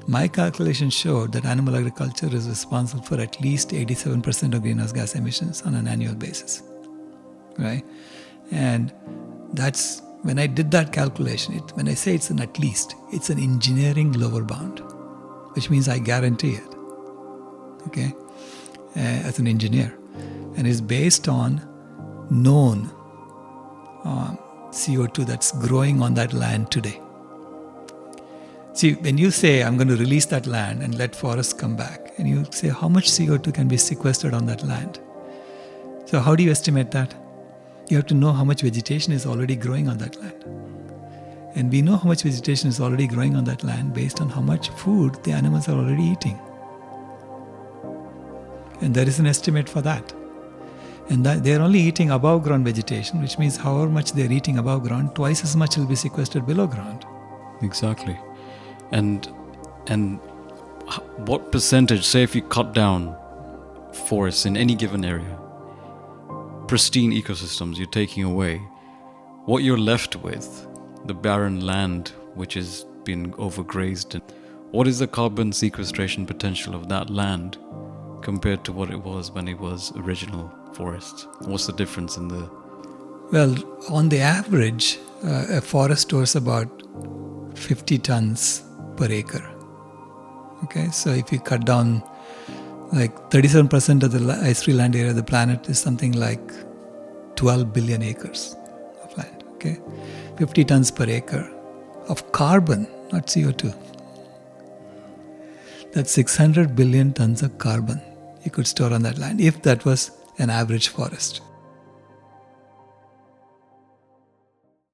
My calculation showed that animal agriculture is responsible for at least 87% of greenhouse gas emissions on an annual basis, right? And that's, when I did that calculation, when I say it's an at least, it's an engineering lower bound, which means I guarantee it, okay, as an engineer. And it's based on known CO2 that's growing on that land today. See, when you say, I'm going to release that land and let forests come back, and you say, how much CO2 can be sequestered on that land? So how do you estimate that? You have to know how much vegetation is already growing on that land. And we know how much vegetation is already growing on that land based on how much food the animals are already eating. And there is an estimate for that. And that they're only eating above ground vegetation, which means however much they're eating above ground, twice as much will be sequestered below ground. Exactly. And what percentage, say if you cut down forests in any given area, pristine ecosystems you're taking away, what you're left with, the barren land which has been overgrazed, and what is the carbon sequestration potential of that land compared to what it was when it was original forests? What's the difference in the... Well, on the average, a forest stores about 50 tons per acre. Okay, so if you cut down like 37% of the ice-free land area of the planet is something like 12 billion acres of land. Okay, 50 tons per acre of carbon, not CO2. That's 600 billion tons of carbon you could store on that land if that was an average forest.